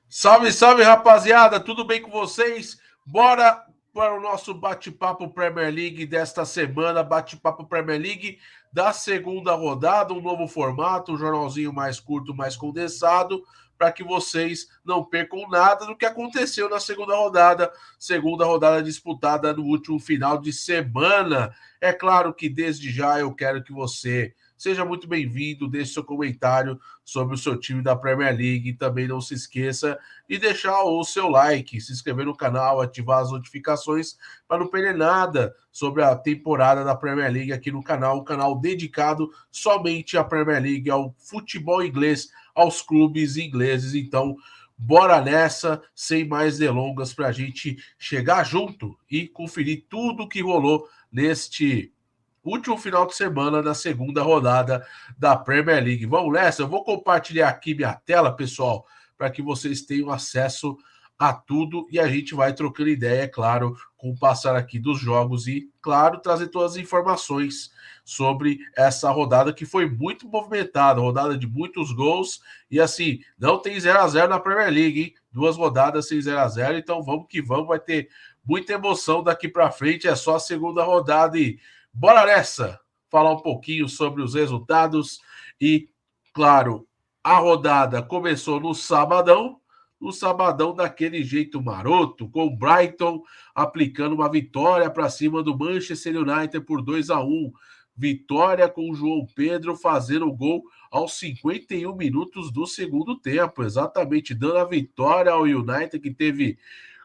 Salve, salve, rapaziada! Tudo bem com vocês? Bora para o nosso bate-papo Premier League desta semana, bate-papo Premier League da segunda rodada, um novo formato, um jornalzinho mais curto, mais condensado, para que vocês não percam nada do que aconteceu na segunda rodada disputada no último final de semana. É claro que desde já eu quero que você seja muito bem-vindo, deixe seu comentário sobre o seu time da Premier League. Também não se esqueça de deixar o seu like, se inscrever no canal, ativar as notificações para não perder nada sobre a temporada da Premier League aqui no canal, um canal dedicado somente à Premier League, ao futebol inglês, aos clubes ingleses. Então, bora nessa, sem mais delongas, para a gente chegar junto e conferir tudo que rolou neste último final de semana da segunda rodada da Premier League. Vamos nessa? Eu vou compartilhar aqui minha tela, pessoal, para que vocês tenham acesso a tudo e a gente vai trocando ideia, é claro, com o passar aqui dos jogos e, claro, trazer todas as informações sobre essa rodada que foi muito movimentada, rodada de muitos gols e assim, não tem 0-0 na Premier League, hein? 2 rodadas sem 0-0, então vamos que vamos, vai ter muita emoção daqui para frente, é só a segunda rodada e bora nessa! Falar um pouquinho sobre os resultados e, claro, a rodada começou no sabadão daquele jeito maroto, com o Brighton aplicando uma vitória para cima do Manchester United por 2-1. Vitória com o João Pedro fazendo o gol aos 51 minutos do segundo tempo, exatamente dando a vitória ao United, que teve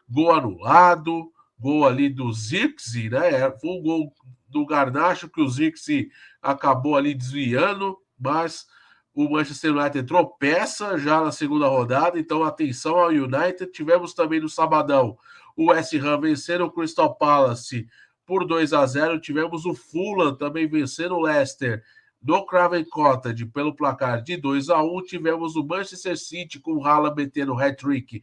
gol anulado, gol ali do Zirkzee, né? Foi um gol do Garnacho que o Zirkzee acabou ali desviando, mas o Manchester United tropeça já na segunda rodada, então atenção ao United. Tivemos também no sabadão o West Ham vencendo o Crystal Palace por 2-0. Tivemos o Fulham também vencendo o Leicester no Craven Cottage pelo placar de 2-1. Tivemos o Manchester City com o Haaland metendo hat-trick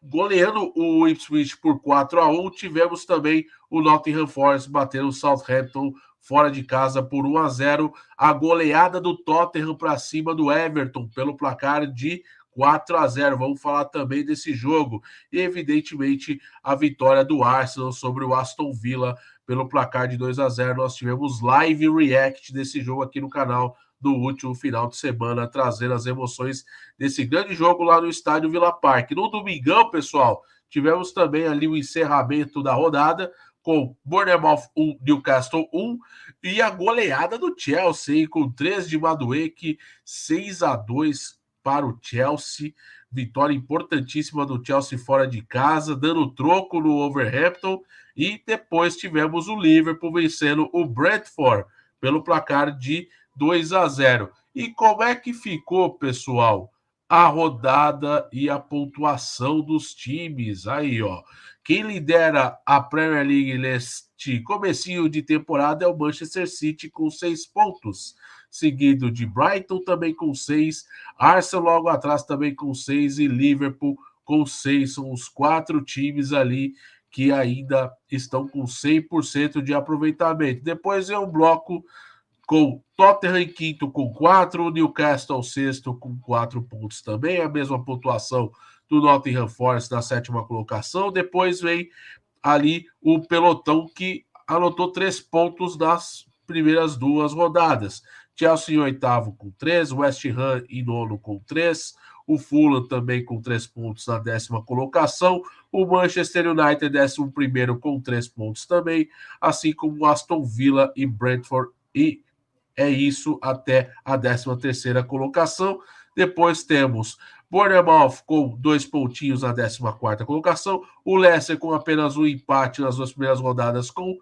goleando o Ipswich por 4-1. Tivemos também o Nottingham Forest batendo o Southampton fora de casa por 1-0. A goleada do Tottenham para cima do Everton pelo placar de 4-0. Vamos falar também desse jogo. E, evidentemente, a vitória do Arsenal sobre o Aston Villa pelo placar de 2-0. Nós tivemos live react desse jogo aqui no canal do último final de semana, trazendo as emoções desse grande jogo lá no estádio Villa Park. No domingão, pessoal, tivemos também ali o encerramento da rodada com Bournemouth 1, Newcastle 1 e a goleada do Chelsea com 3 de Madueke, 6-2 para o Chelsea. Vitória importantíssima do Chelsea fora de casa, dando troco no Wolverhampton. E depois tivemos o Liverpool vencendo o Brentford pelo placar de 2-0. E como é que ficou, pessoal, a rodada e a pontuação dos times? Aí, ó. Quem lidera a Premier League neste comecinho de temporada é o Manchester City com 6 pontos, seguido de Brighton também com 6, Arsenal logo atrás também com 6 e Liverpool com 6. São os 4 times ali que ainda estão com 100% de aproveitamento. Depois é um bloco com Tottenham em quinto com 4, Newcastle sexto com 4 pontos também, a mesma pontuação do Nottingham Forest na 7ª colocação. Depois vem ali o pelotão que anotou 3 pontos nas primeiras 2 rodadas. Chelsea em 8º com 3, West Ham em 9º com 3, o Fulham também com 3 pontos na 10ª colocação, o Manchester United 11º com 3 pontos também, assim como o Aston Villa e Brentford, e é isso até a 13ª colocação. Depois temos Bournemouth com 2 pontinhos na 14ª colocação, o Leicester com apenas um empate nas 2 primeiras rodadas com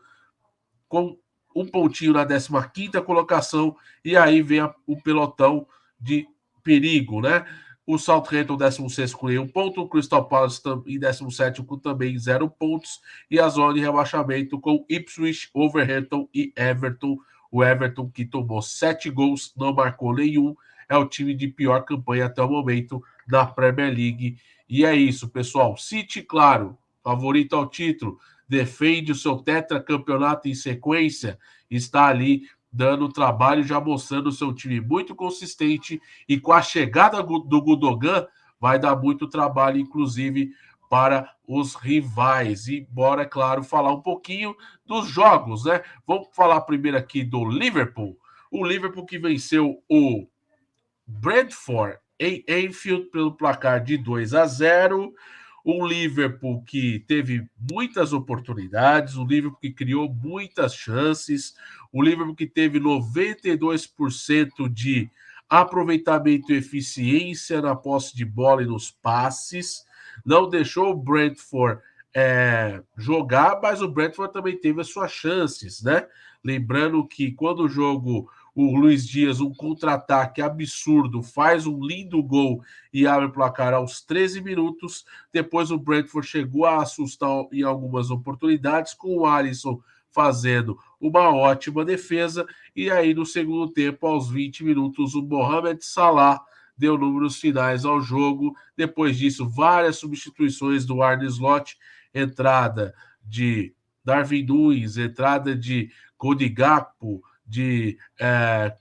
1 pontinho na 15ª colocação, e aí vem o pelotão de perigo, né? O Southampton 16º com 1 ponto, o Crystal Palace em 17º com também 0 pontos, e a zona de rebaixamento com Ipswich, Wolverhampton e Everton. O Everton, que tomou 7 gols, não marcou nenhum, é o time de pior campanha até o momento na Premier League. E é isso, pessoal. City, claro, favorito ao título, defende o seu tetracampeonato em sequência, está ali dando trabalho, já mostrando o seu time muito consistente, e com a chegada do Gundogan, vai dar muito trabalho, inclusive, para os rivais. E bora, é claro, falar um pouquinho dos jogos, né? Vamos falar primeiro aqui do Liverpool. O Liverpool que venceu o Brentford em Anfield pelo placar de 2-0. Um Liverpool que teve muitas oportunidades, um Liverpool que criou muitas chances, um Liverpool que teve 92% de aproveitamento e eficiência na posse de bola e nos passes, não deixou o Brentford jogar, mas o Brentford também teve as suas chances, né? Lembrando que quando o jogo, o Luiz Dias, um contra-ataque absurdo, faz um lindo gol e abre o placar aos 13 minutos. Depois o Brentford chegou a assustar em algumas oportunidades, com o Alisson fazendo uma ótima defesa. E aí, no segundo tempo, aos 20 minutos, o Mohamed Salah deu números finais ao jogo. Depois disso, várias substituições do Arne Slot, entrada de Darwin Núñez, entrada de Cody Gakpo, de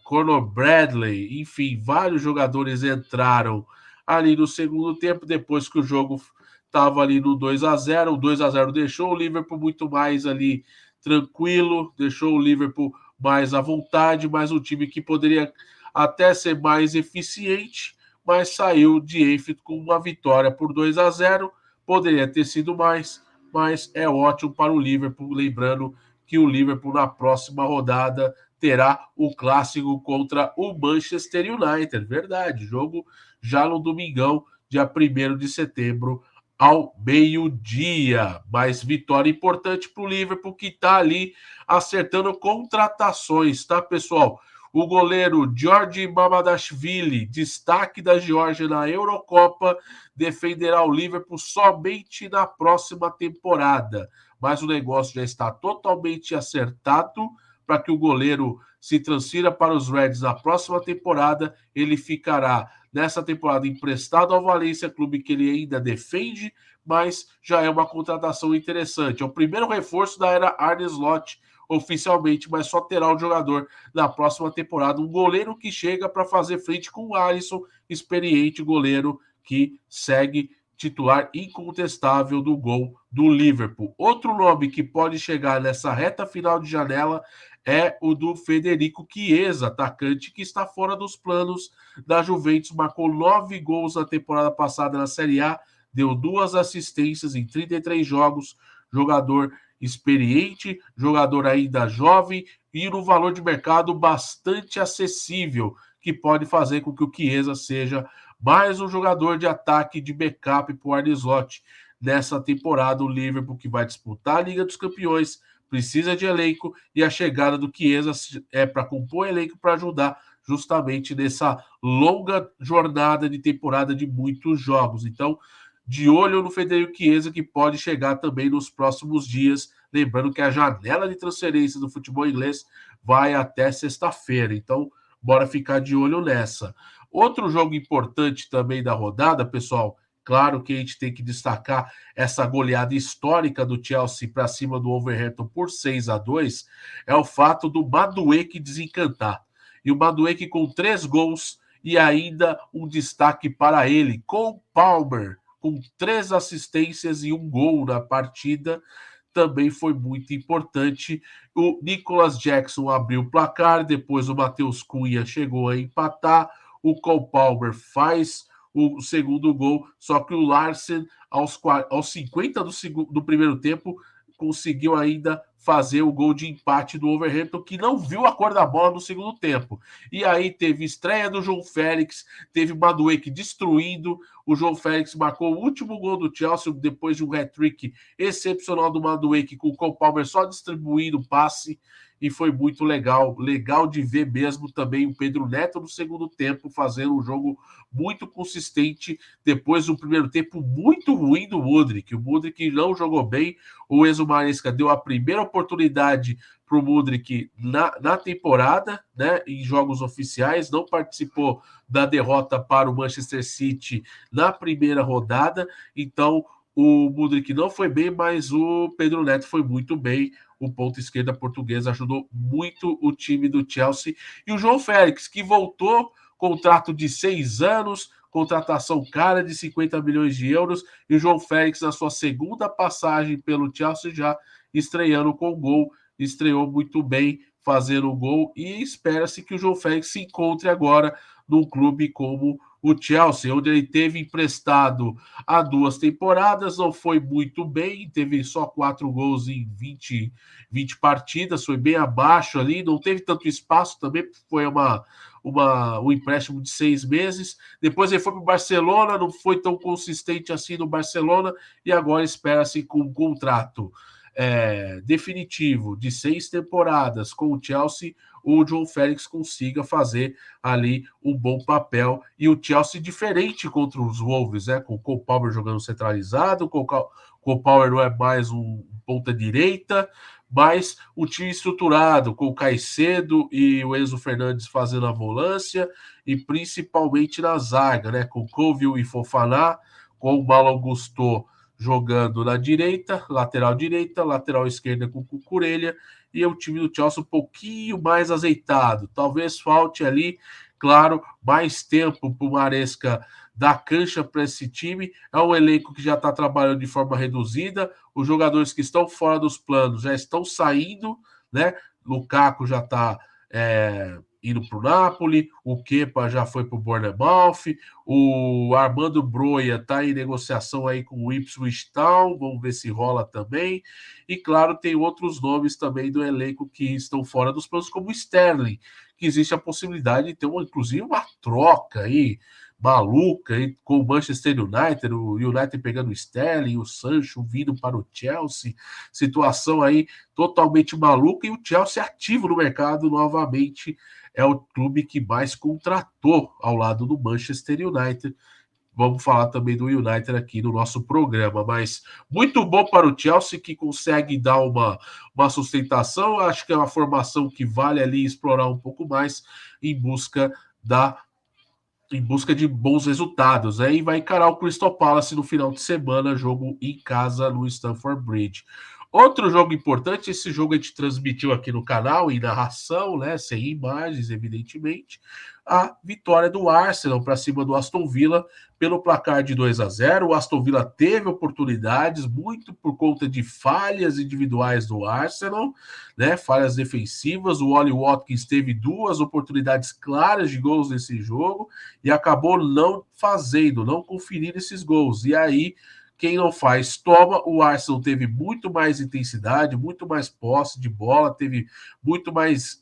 Conor Bradley, enfim, vários jogadores entraram ali no segundo tempo, depois que o jogo estava ali no 2-0. O 2-0 deixou o Liverpool muito mais ali tranquilo, deixou o Liverpool mais à vontade, mas um time que poderia até ser mais eficiente, mas saiu de Anfield com uma vitória por 2-0. Poderia ter sido mais, mas é ótimo para o Liverpool, lembrando que o Liverpool na próxima rodada terá o clássico contra o Manchester United. Verdade, jogo já no domingão, dia 1º de setembro, ao meio-dia. Mas vitória importante para o Liverpool, que está ali acertando contratações, tá, pessoal? O goleiro Georgi Mamadashvili, destaque da Geórgia na Eurocopa, defenderá o Liverpool somente na próxima temporada. Mas o negócio já está totalmente acertado para que o goleiro se transfira para os Reds na próxima temporada. Ele ficará nessa temporada emprestado ao Valência, clube que ele ainda defende, mas já é uma contratação interessante. É o primeiro reforço da era Arne Slot oficialmente, mas só terá o jogador na próxima temporada, um goleiro que chega para fazer frente com o Alisson, experiente goleiro que segue titular incontestável do gol do Liverpool. Outro nome que pode chegar nessa reta final de janela é o do Federico Chiesa, atacante que está fora dos planos da Juventus, marcou 9 gols na temporada passada na Série A, deu 2 assistências em 33 jogos, jogador experiente, jogador ainda jovem e no valor de mercado bastante acessível, que pode fazer com que o Chiesa seja mais um jogador de ataque de backup para o Arne Slot. Nessa temporada, o Liverpool, que vai disputar a Liga dos Campeões, precisa de elenco e a chegada do Chiesa é para compor elenco para ajudar justamente nessa longa jornada de temporada de muitos jogos. Então, de olho no Federico Chiesa, que pode chegar também nos próximos dias. Lembrando que a janela de transferência do futebol inglês vai até sexta-feira. Então, bora ficar de olho nessa. Outro jogo importante também da rodada, pessoal, claro que a gente tem que destacar essa goleada histórica do Chelsea para cima do Wolverhampton por 6-2, é o fato do Madueke desencantar. E o Madueke com 3 gols e ainda um destaque para ele, com Palmer, com 3 assistências e 1 gol na partida, também foi muito importante. O Nicholas Jackson abriu o placar, depois o Matheus Cunha chegou a empatar, o Cole Palmer faz o segundo gol, só que o Larsen, aos 50 do primeiro tempo, conseguiu ainda fazer o gol de empate do Wolverhampton, que não viu a cor da bola no segundo tempo. E aí teve estreia do João Félix, teve o Madueke destruindo, o João Félix marcou o último gol do Chelsea, depois de um hat-trick excepcional do Madueke, com o Cole Palmer só distribuindo o passe, e foi muito legal de ver mesmo também o Pedro Neto no segundo tempo, fazendo um jogo muito consistente, depois do primeiro tempo muito ruim do Mudryk. O Mudryk não jogou bem, o Enzo Maresca deu a primeira oportunidade para o Mudryk na temporada, né, em jogos oficiais, não participou da derrota para o Manchester City na primeira rodada, então o Mudryk não foi bem, mas o Pedro Neto foi muito bem. O ponto esquerda português ajudou muito o time do Chelsea. E o João Félix, que voltou, contrato de 6 anos, contratação cara de 50 milhões de euros, e o João Félix, na sua segunda passagem pelo Chelsea, já estreando com gol, estreou muito bem fazendo o gol, e espera-se que o João Félix se encontre agora num clube como o Chelsea, onde ele teve emprestado há 2 temporadas, não foi muito bem, teve só 4 gols em 20 partidas, foi bem abaixo ali, não teve tanto espaço também, foi um empréstimo de 6 meses. Depois ele foi para o Barcelona, não foi tão consistente assim no Barcelona, e agora espera-se com um contrato definitivo de 6 temporadas com o Chelsea, o João Félix consiga fazer ali um bom papel, e o Chelsea diferente contra os Wolves, com o Cole Palmer jogando centralizado, o Cole Palmer não é mais um ponta direita, mas um time estruturado, com o Caicedo e o Enzo Fernandes fazendo a volância, e principalmente na zaga, com o Colville e Fofana, com o Malo Gusto jogando na direita, lateral esquerda com o Cucurella, e o time do Chelsea um pouquinho mais azeitado. Talvez falte ali, claro, mais tempo para o Maresca dar cancha para esse time. É um elenco que já está trabalhando de forma reduzida, os jogadores que estão fora dos planos já estão saindo, né? Lukaku já está indo para o Napoli, o Kepa já foi para o Bournemouth, o Armando Broja está em negociação aí com o Ipswich Town, vamos ver se rola também. E claro, tem outros nomes também do elenco que estão fora dos planos, como o Sterling, que existe a possibilidade de ter inclusive uma troca aí maluca aí, com o Manchester United, o United pegando o Sterling, o Sancho vindo para o Chelsea, situação aí totalmente maluca, e o Chelsea ativo no mercado novamente, é o clube que mais contratou ao lado do Manchester United. Vamos falar também do United aqui no nosso programa, mas muito bom para o Chelsea, que consegue dar uma sustentação. Acho que é uma formação que vale ali explorar um pouco mais em busca de bons resultados. Aí vai encarar o Crystal Palace no final de semana, jogo em casa no Stamford Bridge. Outro jogo importante, esse jogo a gente transmitiu aqui no canal, em narração, sem imagens, evidentemente, a vitória do Arsenal para cima do Aston Villa pelo placar de 2-0. O Aston Villa teve oportunidades, muito por conta de falhas individuais do Arsenal, falhas defensivas. O Ollie Watkins teve 2 oportunidades claras de gols nesse jogo e acabou não conferindo esses gols. E aí, quem não faz, toma. O Arsenal teve muito mais intensidade, muito mais posse de bola, teve muito mais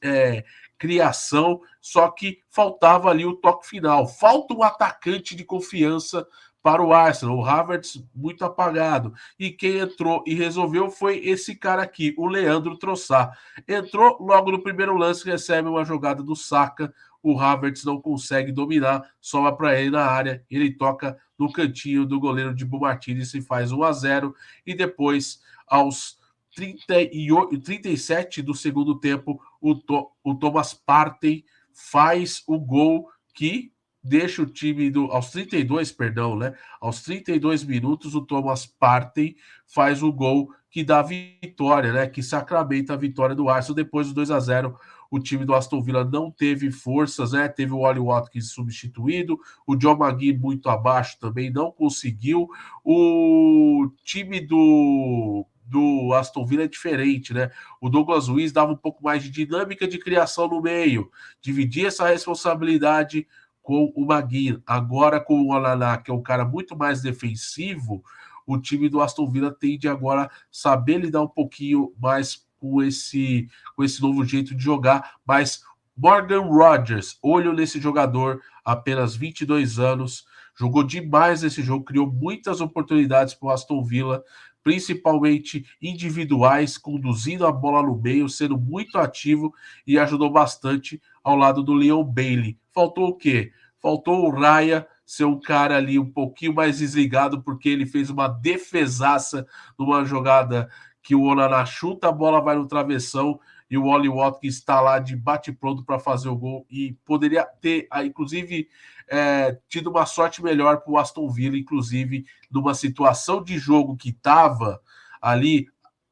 criação, só que faltava ali o toque final. Falta um atacante de confiança para o Arsenal. O Havertz muito apagado. E quem entrou e resolveu foi esse cara aqui, o Leandro Trossard. Entrou logo no primeiro lance, recebe uma jogada do Saka. O Havertz não consegue dominar, sobra para ele na área, ele toca no cantinho do goleiro de Martinez e faz 1-0, e depois, aos 37 do segundo tempo, o Thomas Partey faz o gol que deixa o time aos 32, aos 32 minutos, o Thomas Partey faz o gol que dá a vitória, que sacramenta a vitória do Arsenal. Depois do 2-0, o time do Aston Villa não teve forças, teve o Ollie Watkins substituído, o John McGinn muito abaixo também, não conseguiu. O time do Aston Villa é diferente, O Douglas Luiz dava um pouco mais de dinâmica de criação no meio, dividia essa responsabilidade com o McGinn. Agora, com o Onana, que é um cara muito mais defensivo, o time do Aston Villa tende agora a saber lidar um pouquinho mais com esse novo jeito de jogar. Mas Morgan Rogers, olho nesse jogador, apenas 22 anos, jogou demais nesse jogo, criou muitas oportunidades para o Aston Villa, principalmente individuais, conduzindo a bola no meio, sendo muito ativo, e ajudou bastante ao lado do Leon Bailey. Faltou o quê? Faltou o Raya ser um cara ali um pouquinho mais desligado, porque ele fez uma defesaça numa jogada que o Onana chuta, a bola vai no travessão e o Ollie Watkins está lá de bate-pronto para fazer o gol, e poderia ter, inclusive, tido uma sorte melhor para o Aston Villa, inclusive, numa situação de jogo que estava ali,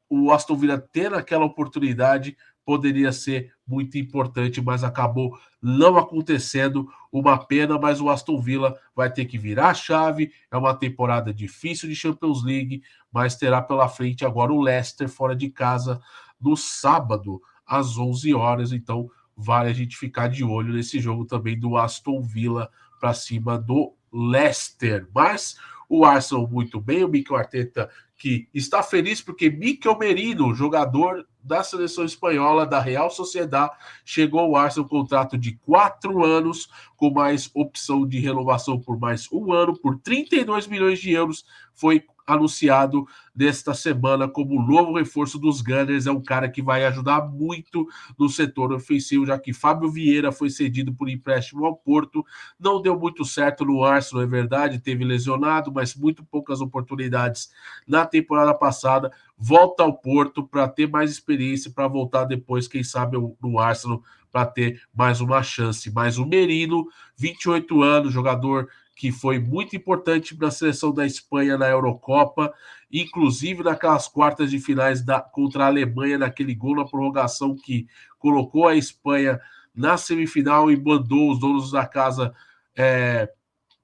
o Aston Villa tendo aquela oportunidade, poderia ser muito importante, mas acabou não acontecendo. Uma pena, mas o Aston Villa vai ter que virar a chave. É uma temporada difícil de Champions League, mas terá pela frente agora o Leicester fora de casa no sábado, às 11 horas. Então, vale a gente ficar de olho nesse jogo também do Aston Villa para cima do Leicester. Mas o Arsenal muito bem, o Mikel Arteta que está feliz porque Mikel Merino, jogador da seleção espanhola da Real Sociedad, chegou ao Arsenal um contrato de 4 anos, com mais opção de renovação por mais um ano, por 32 milhões de euros, foi anunciado nesta semana como novo reforço dos Gunners. É um cara que vai ajudar muito no setor ofensivo, já que Fábio Vieira foi cedido por empréstimo ao Porto, não deu muito certo no Arsenal, é verdade, teve lesionado, mas muito poucas oportunidades na temporada passada, volta ao Porto para ter mais experiência, para voltar depois, quem sabe, no Arsenal, para ter mais uma chance. Mas o Merino, 28 anos, jogador que foi muito importante na seleção da Espanha na Eurocopa, inclusive naquelas quartas de finais contra a Alemanha, naquele gol na prorrogação que colocou a Espanha na semifinal e mandou os donos da casa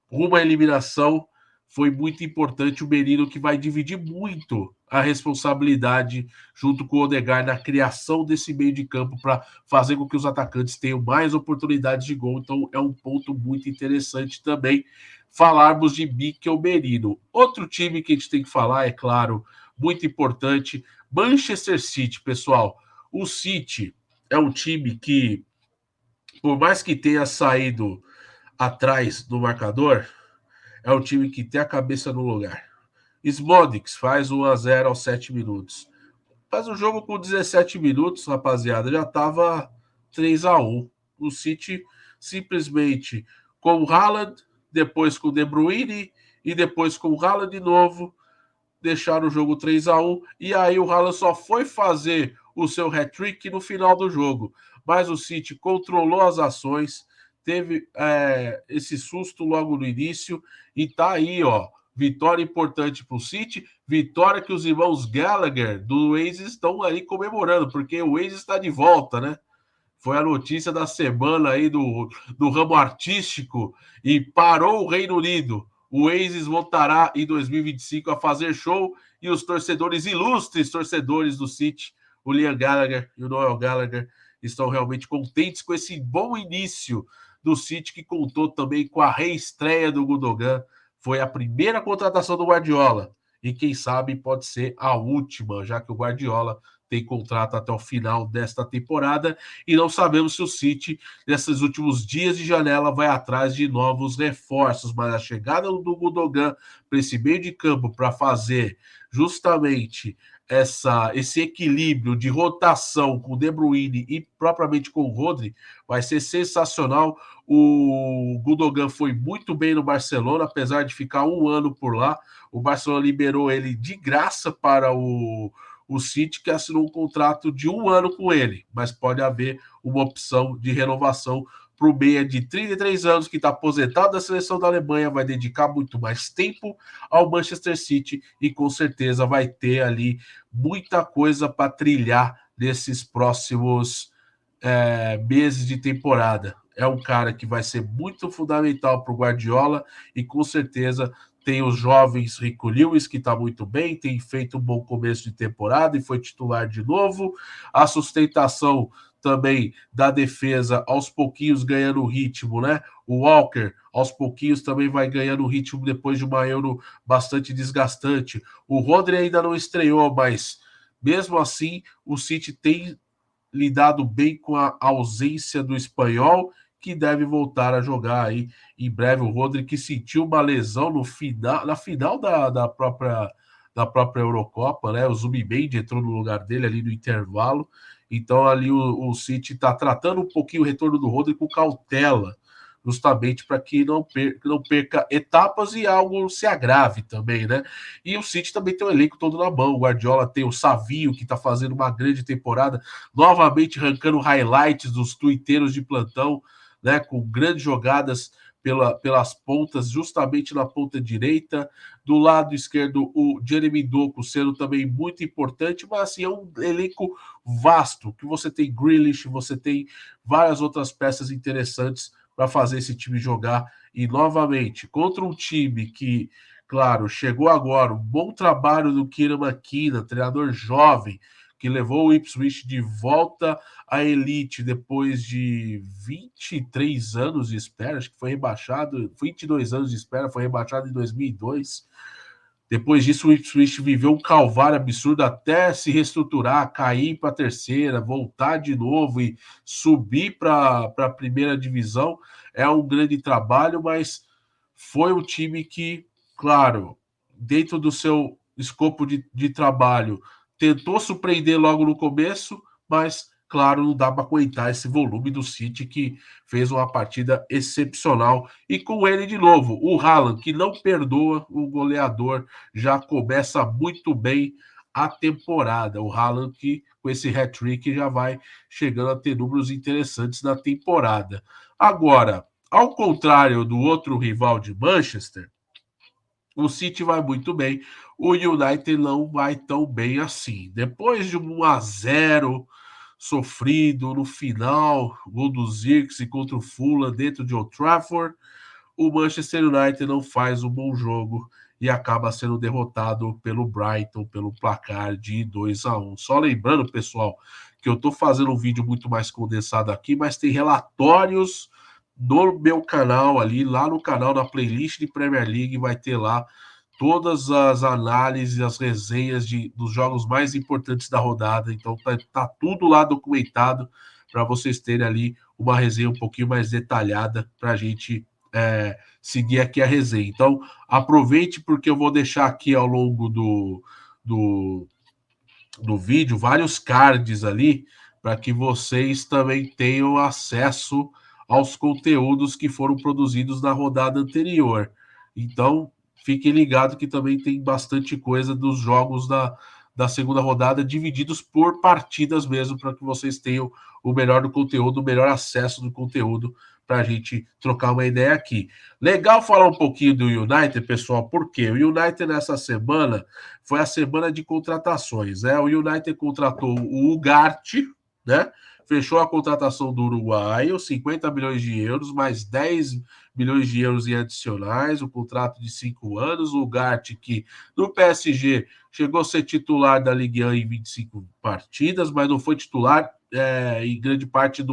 rumo à eliminação. Foi muito importante o Merino, que vai dividir muito a responsabilidade junto com o Odegaard na criação desse meio de campo para fazer com que os atacantes tenham mais oportunidades de gol. Então é um ponto muito interessante também falarmos de Mikel Merino. Outro time que a gente tem que falar, é claro, muito importante, Manchester City, pessoal. O City é um time que, por mais que tenha saído atrás do marcador, é um time que tem a cabeça no lugar. Smodix faz 1-0 aos 7 minutos. Faz um jogo com 17 minutos, rapaziada, já estava 3-1. O City simplesmente com o Haaland, depois com o De Bruyne e depois com o Haaland de novo, deixaram o jogo 3-1. E aí o Haaland só foi fazer o seu hat-trick no final do jogo. Mas o City controlou as ações, teve esse susto logo no início e tá aí, ó. Vitória importante para o City, vitória que os irmãos Gallagher do Oasis estão aí comemorando, porque o Oasis está de volta, né? Foi a notícia da semana aí do ramo artístico e parou o Reino Unido. O Oasis voltará em 2025 a fazer show e os torcedores, ilustres torcedores do City, o Liam Gallagher e o Noel Gallagher, estão realmente contentes com esse bom início do City, que contou também com a reestreia do Gundogan. Foi a primeira contratação do Guardiola e quem sabe pode ser a última, já que o Guardiola tem contrato até o final desta temporada e não sabemos se o City, nesses últimos dias de janela, vai atrás de novos reforços, mas a chegada do Gundogan para esse meio de campo para fazer justamente esse equilíbrio de rotação com o De Bruyne e propriamente com o Rodri vai ser sensacional. O Gundogan foi muito bem no Barcelona, apesar de ficar um ano por lá. O Barcelona liberou ele de graça para o City, que assinou um contrato de um ano com ele, mas pode haver uma opção de renovação para o meia de 33 anos, que está aposentado da seleção da Alemanha, vai dedicar muito mais tempo ao Manchester City e com certeza vai ter ali muita coisa para trilhar nesses próximos meses de temporada. É um cara que vai ser muito fundamental para o Guardiola e com certeza tem os jovens Rico Lewis, que está muito bem, tem feito um bom começo de temporada e foi titular de novo. A sustentação também da defesa, aos pouquinhos ganhando ritmo, né? O Walker, aos pouquinhos, também vai ganhando ritmo depois de uma Euro bastante desgastante. O Rodri ainda não estreou, mas mesmo assim, o City tem lidado bem com a ausência do espanhol, que deve voltar a jogar aí em breve. O Rodri, que sentiu uma lesão na final da própria Eurocopa, né? O Zubimendi entrou no lugar dele ali no intervalo. Então ali o City está tratando um pouquinho o retorno do Rodri com cautela, justamente para que não perca etapas e algo se agrave também, né? E o City também tem o elenco todo na mão. O Guardiola tem o Savio, que está fazendo uma grande temporada, novamente arrancando highlights dos tuiteiros de plantão, né? Com grandes jogadas pelas pontas, justamente na ponta direita. Do lado esquerdo, o Jeremy Doku sendo também muito importante, mas assim, é um elenco vasto, que você tem Grealish, você tem várias outras peças interessantes para fazer esse time jogar. E novamente, contra um time que, claro, chegou agora, um bom trabalho do Kieran McKenna, treinador jovem, que levou o Ipswich de volta à elite depois de 23 anos de espera, acho que foi rebaixado, 22 anos de espera, foi rebaixado em 2002. Depois disso, o Ipswich viveu um calvário absurdo até se reestruturar, cair para a terceira, voltar de novo e subir para a primeira divisão. É um grande trabalho, mas foi um time que, claro, dentro do seu escopo de trabalho, tentou surpreender logo no começo, mas, claro, não dá para aguentar esse volume do City, que fez uma partida excepcional. E com ele, de novo, o Haaland, que não perdoa o goleador, já começa muito bem a temporada. O Haaland, que com esse hat-trick já vai chegando a ter números interessantes na temporada. Agora, ao contrário do outro rival de Manchester, o City vai muito bem, o United não vai tão bem assim. Depois de um 1-0 sofrido no final, gol do Zirkzee contra o Fulham dentro de Old Trafford, o Manchester United não faz um bom jogo e acaba sendo derrotado pelo Brighton pelo placar de 2-1. Só lembrando, pessoal, que eu estou fazendo um vídeo muito mais condensado aqui, mas tem relatórios no meu canal ali, lá no canal, na playlist de Premier League, vai ter lá todas as análises, as resenhas dos jogos mais importantes da rodada. Então tá tudo lá documentado para vocês terem ali uma resenha um pouquinho mais detalhada para a gente seguir aqui a resenha. Então aproveite, porque eu vou deixar aqui ao longo do vídeo vários cards ali para que vocês também tenham acesso aos conteúdos que foram produzidos na rodada anterior. Então, fiquem ligados que também tem bastante coisa dos jogos da segunda rodada, divididos por partidas mesmo, para que vocês tenham o melhor do conteúdo, o melhor acesso do conteúdo, para a gente trocar uma ideia aqui. Legal falar um pouquinho do United, pessoal, porque o United nessa semana foi a semana de contratações, né? O United contratou o Ugarte, né? Fechou a contratação do uruguaio, 50 milhões de euros, mais 10 milhões de euros em adicionais, o contrato de 5 anos. O Ugarte, que no PSG chegou a ser titular da Ligue 1 em 25 partidas, mas não foi titular em grande parte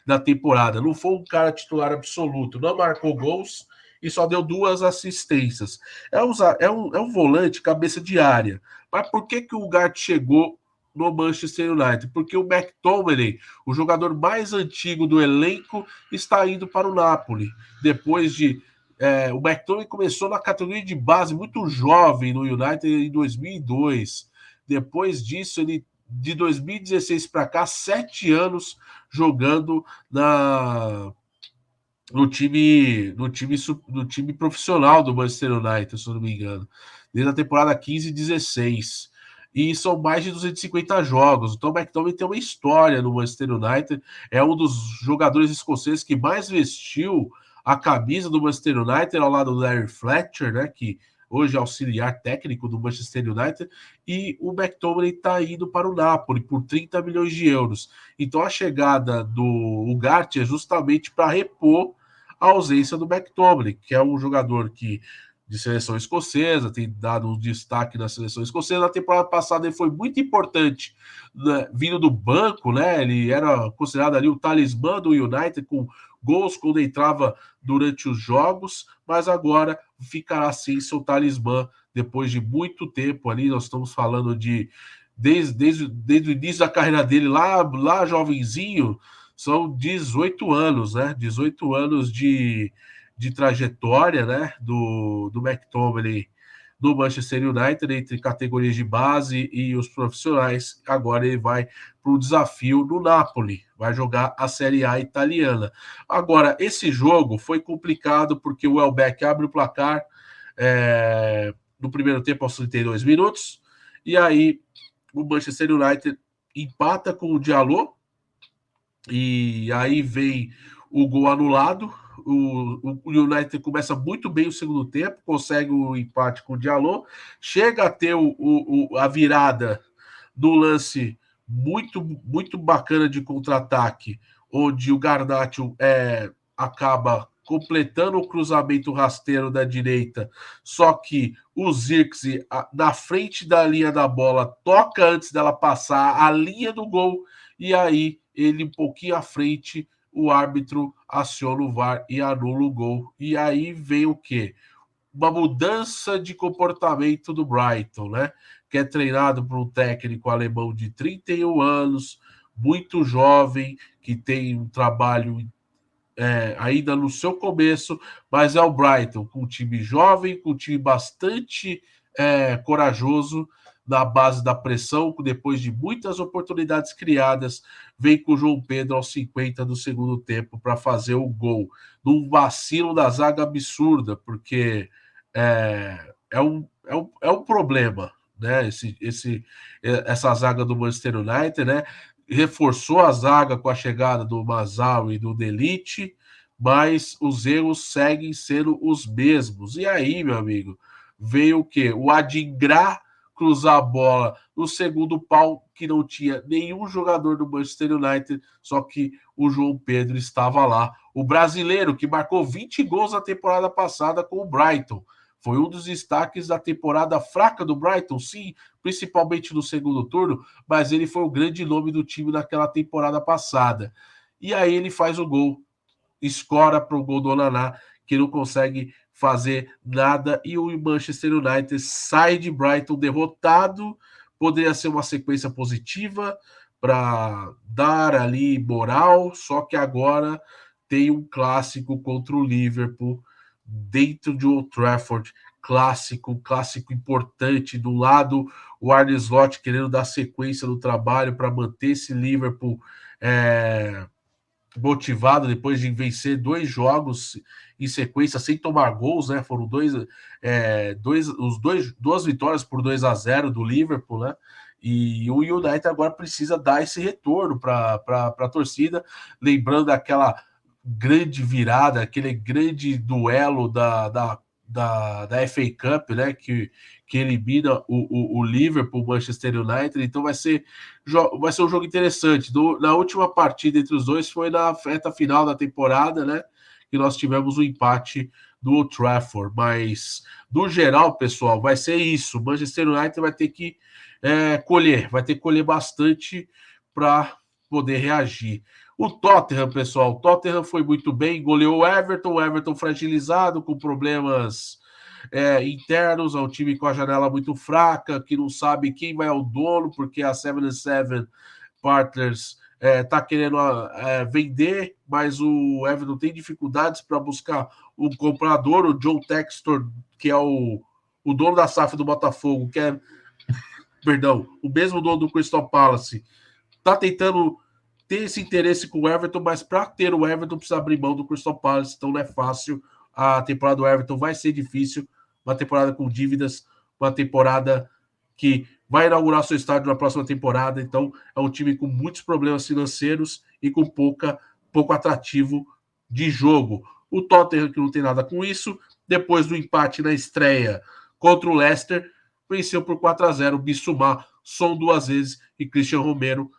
da temporada. Não foi um cara titular absoluto, não marcou gols e só deu 2 assistências. É um volante cabeça de área. Mas por que o Ugarte chegou no Manchester United? Porque o McTominay, o jogador mais antigo do elenco, está indo para o Napoli. Depois de... o McTominay começou na categoria de base, muito jovem no United, em 2002. Depois disso, ele de 2016 para cá, 7 anos jogando no time profissional do Manchester United, se eu não me engano, desde a temporada 15 e 16. E são mais de 250 jogos. Então o McTominay tem uma história no Manchester United, é um dos jogadores escoceses que mais vestiu a camisa do Manchester United, ao lado do Larry Fletcher, né, que hoje é auxiliar técnico do Manchester United, e o McTominay está indo para o Napoli por 30 milhões de euros. Então a chegada do Ugarte é justamente para repor a ausência do McTominay, que é um jogador de seleção escocesa, tem dado um destaque na seleção escocesa. Na temporada passada ele foi muito importante, né, vindo do banco, né? Ele era considerado ali o talismã do United, com gols quando entrava durante os jogos, mas agora ficará sem seu talismã depois de muito tempo ali. Nós estamos falando desde o início da carreira dele, lá jovenzinho, são 18 anos, né? 18 anos de trajetória, né? Do McTominay do Manchester United, entre categorias de base e os profissionais. Agora ele vai para o desafio no Napoli, vai jogar a Série A italiana. Agora, esse jogo foi complicado porque o Welbeck abre o placar no primeiro tempo aos 32 minutos, e aí o Manchester United empata com o Diallo, e aí vem o gol anulado. o United começa muito bem o segundo tempo, consegue o empate com o Diallo, chega a ter a virada do lance muito bacana de contra-ataque, onde o Garnacho acaba completando o cruzamento rasteiro da direita, só que o Zirkzee, na frente da linha da bola, toca antes dela passar a linha do gol, e aí ele um pouquinho à frente, o árbitro aciona o VAR e anula o gol. E aí vem o quê? Uma mudança de comportamento do Brighton, né? Que é treinado por um técnico alemão de 31 anos, muito jovem, que tem um trabalho ainda no seu começo, mas é o Brighton, com um time jovem, com um time bastante corajoso, na base da pressão, depois de muitas oportunidades criadas, vem com o João Pedro aos 50 do segundo tempo para fazer o gol. Num vacilo da zaga absurda, porque é um problema, né? Essa zaga do Manchester United, né? Reforçou a zaga com a chegada do Masao e do Delite, mas os erros seguem sendo os mesmos. E aí, meu amigo, veio o quê? O Adingra cruzar a bola no segundo pau, que não tinha nenhum jogador do Manchester United, só que o João Pedro estava lá. O brasileiro que marcou 20 gols na temporada passada com o Brighton. Foi um dos destaques da temporada fraca do Brighton, sim, principalmente no segundo turno, mas ele foi o grande nome do time naquela temporada passada. E aí ele faz o gol, escora para o gol do Onaná, que não consegue fazer nada, e o Manchester United sai de Brighton derrotado. Poderia ser uma sequência positiva para dar ali moral, só que agora tem um clássico contra o Liverpool dentro de Old Trafford, clássico importante. Do lado, o Arne Slot querendo dar sequência no trabalho para manter esse Liverpool motivado depois de vencer 2 jogos em sequência sem tomar gols, né? Foram duas vitórias por 2-0 do Liverpool, né? E o United agora precisa dar esse retorno para a torcida, lembrando aquela grande virada, aquele grande duelo da FA Cup, né? Que elimina o Liverpool, o Manchester United. Então vai ser um jogo interessante. Na última partida entre os dois foi na reta final da temporada, né? Que nós tivemos o empate do Old Trafford. Mas, no geral, pessoal, vai ser isso. O Manchester United vai ter que colher bastante para poder reagir. O Tottenham, pessoal, o Tottenham foi muito bem, goleou o Everton fragilizado, com problemas internos, é um time com a janela muito fraca, que não sabe quem vai ao dono, porque a 77 Partners está querendo vender, mas o Everton tem dificuldades para buscar um comprador. O John Textor, que é o dono da SAF do Botafogo, o mesmo dono do Crystal Palace, está tentando ter esse interesse com o Everton, mas para ter o Everton precisa abrir mão do Crystal Palace, então não é fácil. A temporada do Everton vai ser difícil, uma temporada com dívidas, uma temporada que vai inaugurar seu estádio na próxima temporada, então é um time com muitos problemas financeiros e com pouco atrativo de jogo. O Tottenham, que não tem nada com isso, depois do empate na estreia contra o Leicester, venceu por 4-0. Bissouma, Son 2 vezes e Christian Romero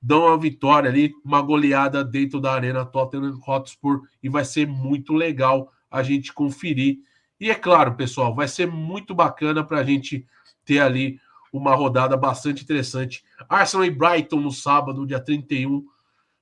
dão uma vitória ali, uma goleada dentro da arena Tottenham Hotspur, e vai ser muito legal a gente conferir. E é claro, pessoal, vai ser muito bacana para a gente ter ali uma rodada bastante interessante. Arsenal e Brighton no sábado, dia 31,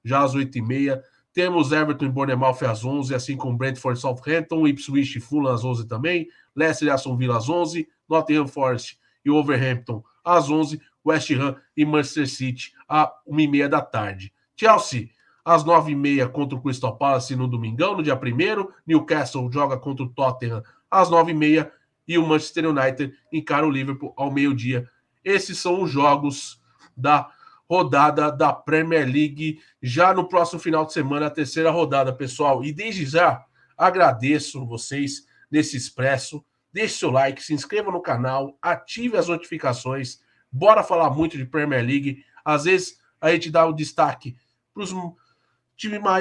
já às 8h30. Temos Everton e Bournemouth às 11h, assim como Brentford e Southampton, Ipswich e Fulham às 11h também, Leicester e Aston Villa às 11h, Nottingham Forest e Wolverhampton às 11h, West Ham e Manchester City às 1h30 da tarde. Chelsea, às 9h30 contra o Crystal Palace no domingão, no dia 1º. Newcastle joga contra o Tottenham às 9h30 e o Manchester United encara o Liverpool ao meio-dia. Esses são os jogos da rodada da Premier League, já no próximo final de semana, a terceira rodada, pessoal. E desde já, agradeço vocês nesse Expresso. Deixe seu like, se inscreva no canal, ative as notificações. Bora falar muito de Premier League. Às vezes a gente dá o destaque para os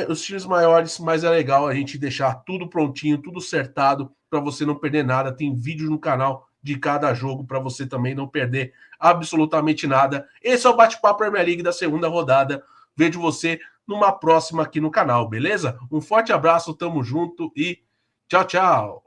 Os times maiores, mas é legal a gente deixar tudo prontinho, tudo acertado, para você não perder nada. Tem vídeo no canal de cada jogo para você também não perder absolutamente nada. Esse é o Bate-Papo Premier League da segunda rodada. Vejo você numa próxima aqui no canal, beleza? Um forte abraço, tamo junto e tchau, tchau!